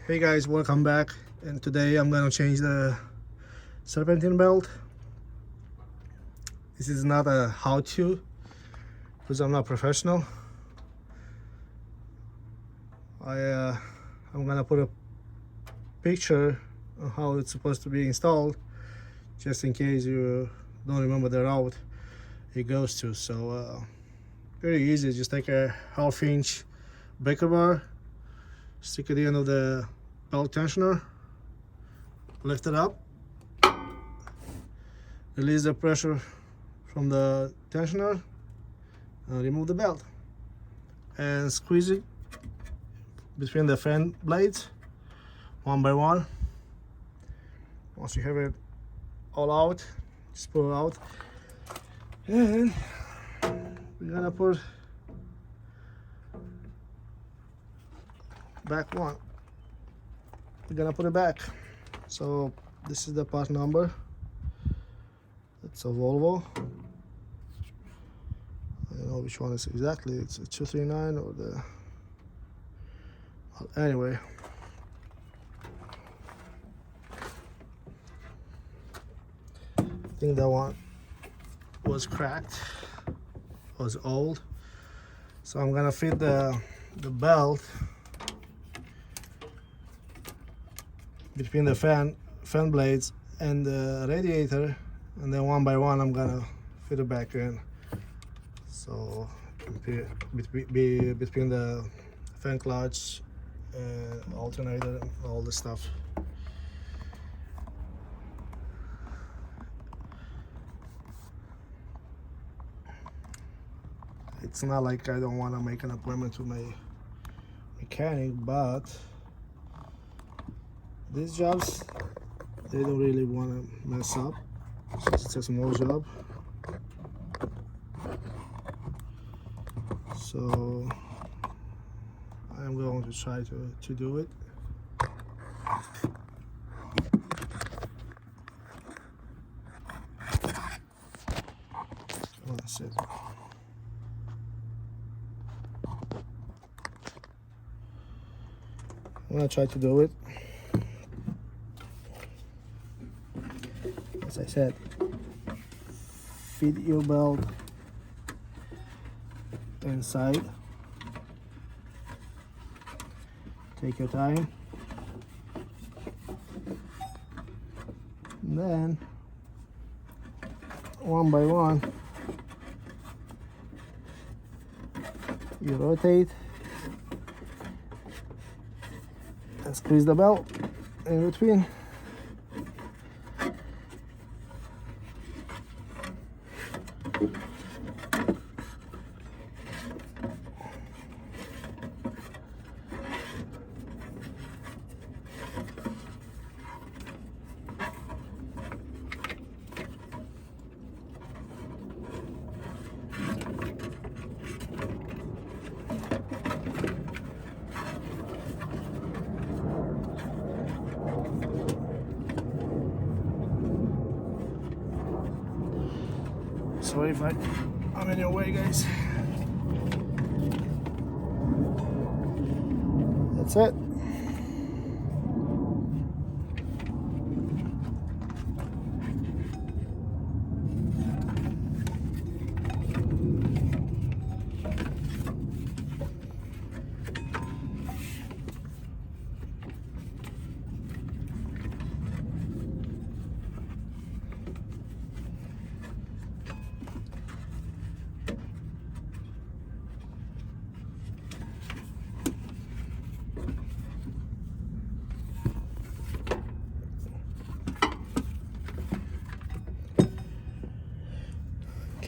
Hey guys, welcome back, and today I'm gonna change the Serpentine Belt. This is not a how-to because I'm not professional. I'm gonna put a picture of how it's supposed to be installed just in case you don't remember the route it goes to. So very easy. Just take a 1/2 inch breaker bar, stick at the end of the belt tensioner, lift it up, release the pressure from the tensioner, and remove the belt, and squeeze it between the fan blades one by one. Once you have it all out, just pull it out, and we're gonna put back one. We're gonna put it back. So this is the part number. It's a Volvo. I don't know which one is exactly. It's a 239 or the. Well, anyway, I think that one was cracked, was old. So I'm gonna fit the belt between the fan blades and the radiator, and then one by one I'm gonna fit it back in. So between the fan clutch and alternator and all the stuff. It's not like I don't want to make an appointment with my mechanic, but these jobs, they don't really want to mess up. It's a small job, so I'm going to try to do it. That's it. I'm gonna try to do it. As I said, fit your belt inside. Take your time. And then, one by one, you rotate and squeeze the belt in between. Sorry if I'm in your way, guys. That's it.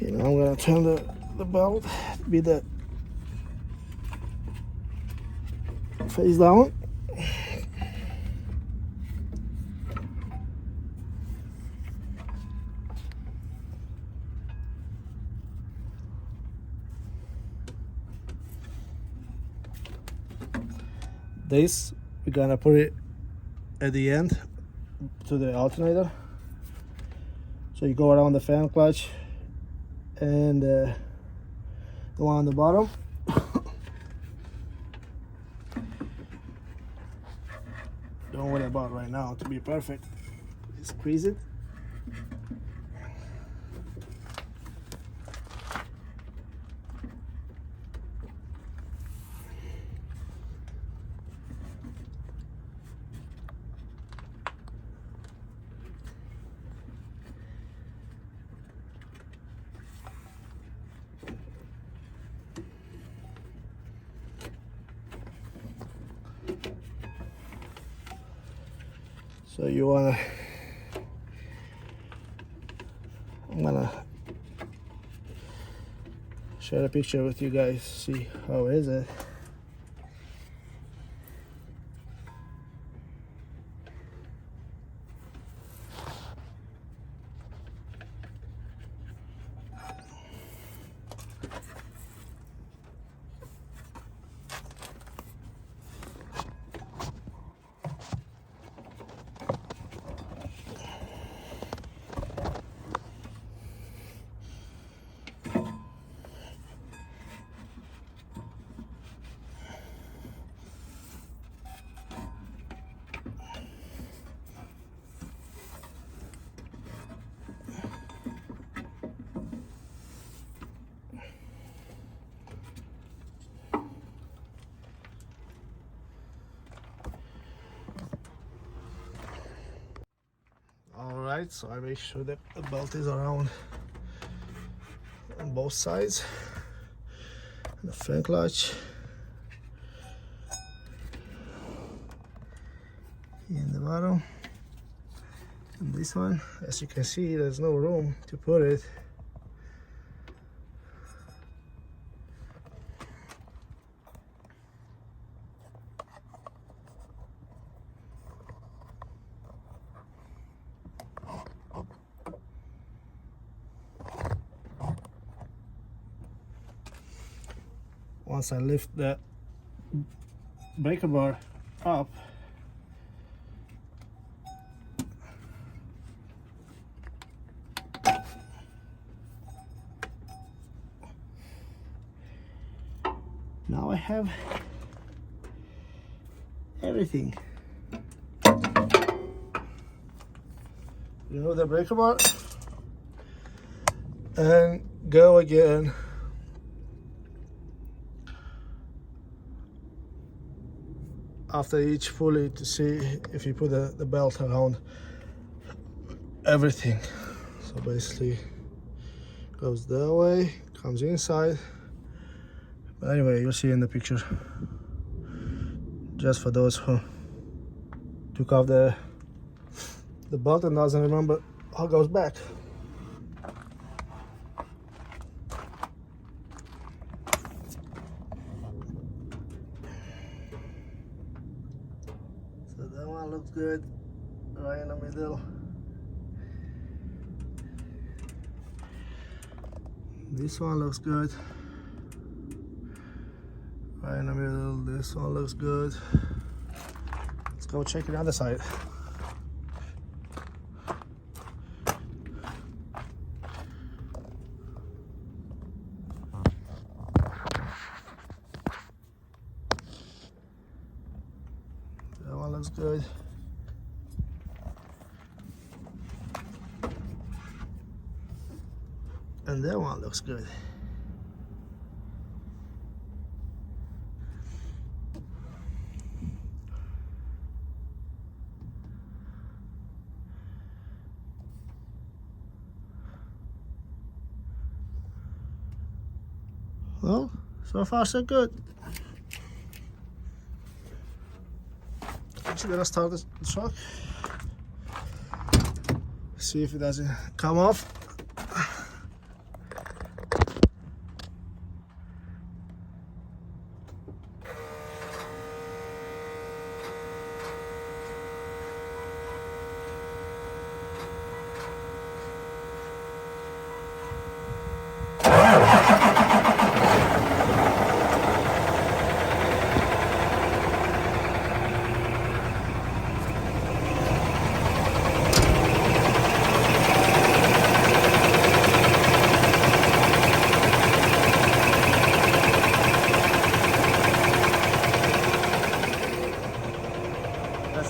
Okay, now I'm gonna turn the belt to be the face down. This, we're gonna put it at the end to the alternator. So you go around the fan clutch and the one on the bottom. don't worry about right now to be perfect. Squeeze it. So you wanna, I'm gonna share a picture with you guys, see how is it. Alright, so I make sure that the belt is around on both sides. The front clutch in the bottom. And this one, as you can see, there's no room to put it. Once I lift the breaker bar up, now I have everything. Remove the breaker bar and go again. After each pulley to see if you put the belt around everything. So basically goes that way, comes inside. But anyway, you'll see in the picture. Just for those who took off the belt and doesn't remember how it goes back. So that one looks good, right in the middle. This one looks good, right in the middle. This one looks good. Let's go check the other side. That one looks good. And that one looks good. Well, so far so good. Actually gonna start the truck. See if it doesn't come off.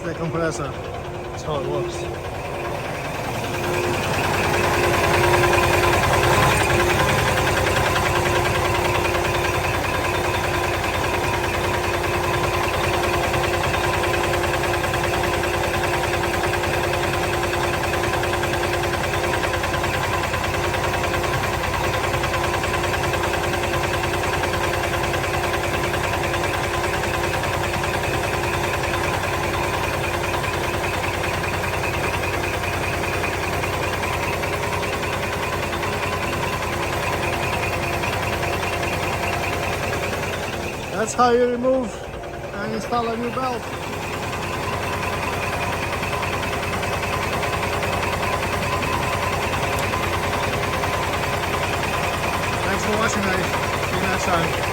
the compressor. That's how it works. That's how you remove and install a new belt. Thanks for watching, guys. See you next time.